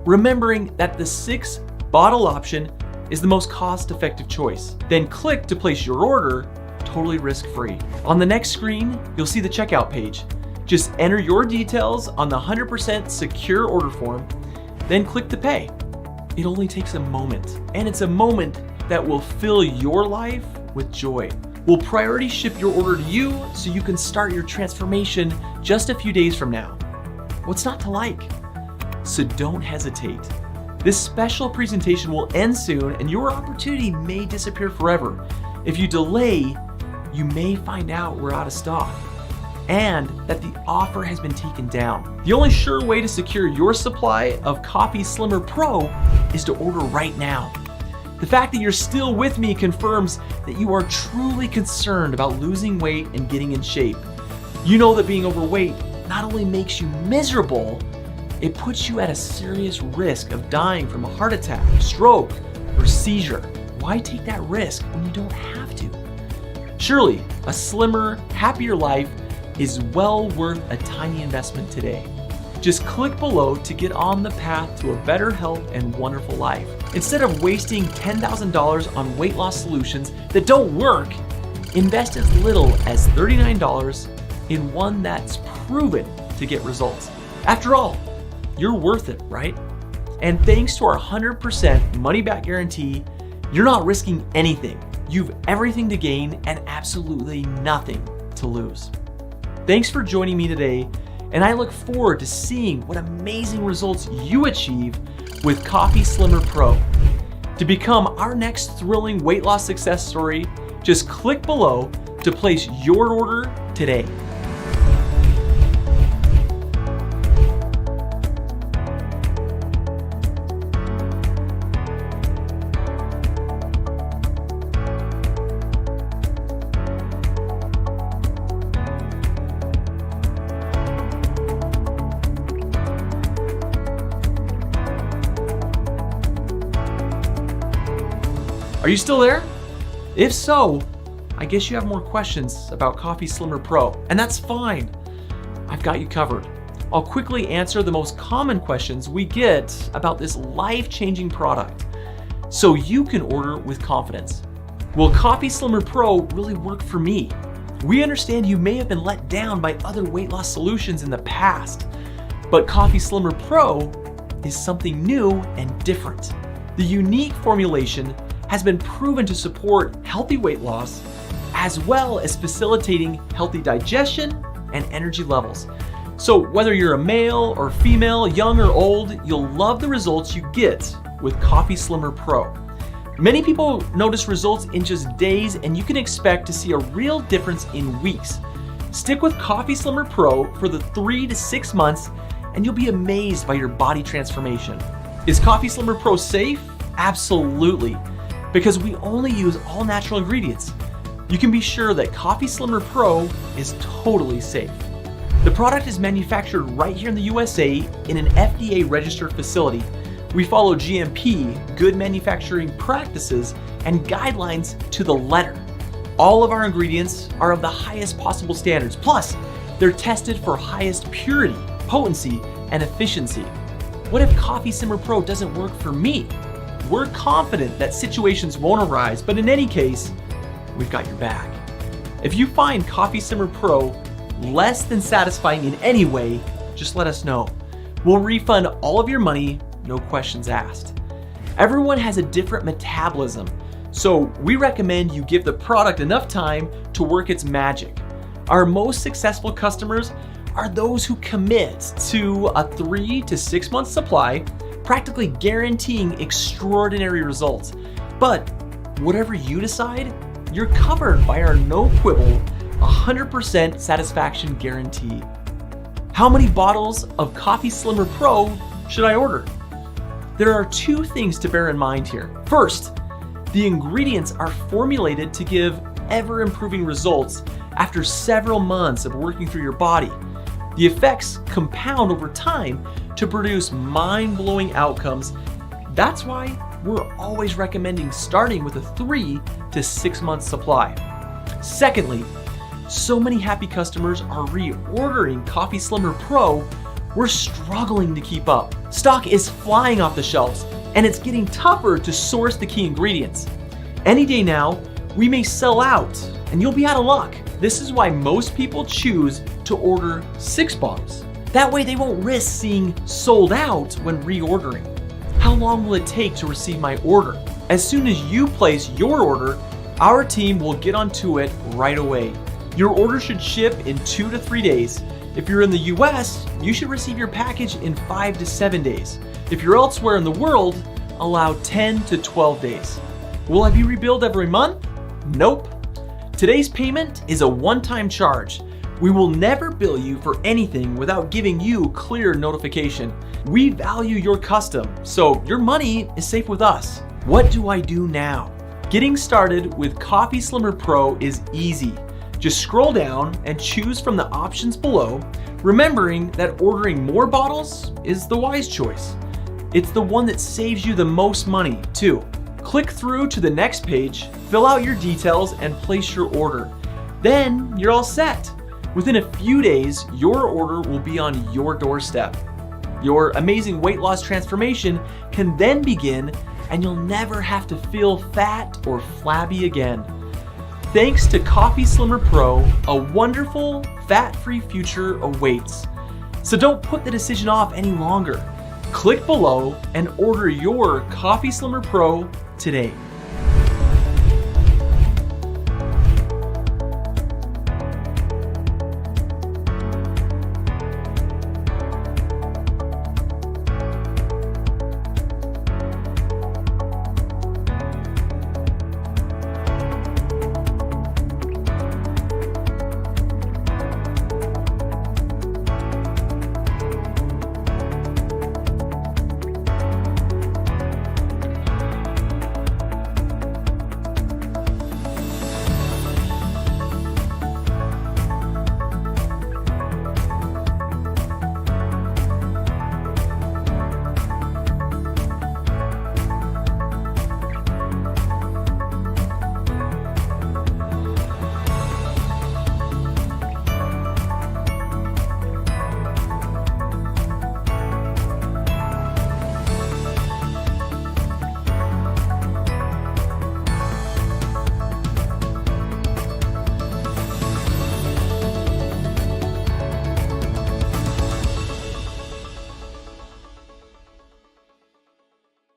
remembering that the 6-bottle option is the most cost-effective choice. Then click to place your order, totally risk-free. On the next screen, you'll see the checkout page. Just enter your details on the 100% secure order form, then click to pay. It only takes a moment, and it's a moment that will fill your life with joy. We'll priority ship your order to you so you can start your transformation just a few days from now. What's not to like? So don't hesitate. This special presentation will end soon and your opportunity may disappear forever. If you delay, you may find out we're out of stock and that the offer has been taken down. The only sure way to secure your supply of Coffee Slimmer Pro is to order right now. The fact that you're still with me confirms that you are truly concerned about losing weight and getting in shape. You know that being overweight not only makes you miserable, it puts you at a serious risk of dying from a heart attack, stroke, or seizure. Why take that risk when you don't have to? Surely, a slimmer, happier life is well worth a tiny investment today. Just click below to get on the path to a better health and wonderful life. Instead of wasting $10,000 on weight loss solutions that don't work, invest as little as $39 in one that's proven to get results. After all, you're worth it, right? And thanks to our 100% money-back guarantee, you're not risking anything. You've everything to gain and absolutely nothing to lose. Thanks for joining me today, and I look forward to seeing what amazing results you achieve with Coffee Slimmer Pro. To become our next thrilling weight loss success story, just click below to place your order today. Are you still there? If so, I guess you have more questions about Coffee Slimmer Pro, and that's fine. I've got you covered. I'll quickly answer the most common questions we get about this life-changing product so you can order with confidence. Will Coffee Slimmer Pro really work for me? We understand you may have been let down by other weight loss solutions in the past, but Coffee Slimmer Pro is something new and different. The unique formulation has been proven to support healthy weight loss, as well as facilitating healthy digestion and energy levels. So whether you're a male or female, young or old, you'll love the results you get with Coffee Slimmer Pro. Many people notice results in just days, and you can expect to see a real difference in weeks. Stick with Coffee Slimmer Pro for the 3 to 6 months, and you'll be amazed by your body transformation. Is Coffee Slimmer Pro safe? Absolutely, because we only use all natural ingredients. You can be sure that Coffee Slimmer Pro is totally safe. The product is manufactured right here in the USA in an FDA-registered facility. We follow GMP, good manufacturing practices, and guidelines to the letter. All of our ingredients are of the highest possible standards. Plus, they're tested for highest purity, potency, and efficiency. What if Coffee Simmer Pro doesn't work for me? We're confident that situations won't arise, but in any case, we've got your back. If you find Coffee Simmer Pro less than satisfying in any way, just let us know. We'll refund all of your money, no questions asked. Everyone has a different metabolism, so we recommend you give the product enough time to work its magic. Our most successful customers are those who commit to a 3 to 6 month supply, practically guaranteeing extraordinary results. But whatever you decide, you're covered by our no quibble, 100% satisfaction guarantee. How many bottles of Coffee Slimmer Pro should I order? There are 2 things to bear in mind here. First, the ingredients are formulated to give ever-improving results after several months of working through your body. The effects compound over time to produce mind-blowing outcomes. That's why we're always recommending starting with a 3 to 6 month supply. Secondly, so many happy customers are reordering Coffee Slimmer Pro, we're struggling to keep up. Stock is flying off the shelves, and it's getting tougher to source the key ingredients. Any day now, we may sell out, and you'll be out of luck. This is why most people choose to order 6 bottles. That way they won't risk seeing sold out when reordering. How long will it take to receive my order? As soon as you place your order, our team will get onto it right away. Your order should ship in 2 to 3 days. If you're in the US, you should receive your package in 5 to 7 days. If you're elsewhere in the world, allow 10 to 12 days. Will I be rebilled every month? Nope. Today's payment is a one-time charge. We will never bill you for anything without giving you clear notification. We value your custom, so your money is safe with us. What do I do now? Getting started with Coffee Slimmer Pro is easy. Just scroll down and choose from the options below, remembering that ordering more bottles is the wise choice. It's the one that saves you the most money, too. Click through to the next page, fill out your details, and place your order. Then you're all set. Within a few days, your order will be on your doorstep. Your amazing weight loss transformation can then begin, and you'll never have to feel fat or flabby again. Thanks to Coffee Slimmer Pro, a wonderful, fat-free future awaits. So don't put the decision off any longer. Click below and order your Coffee Slimmer Pro today.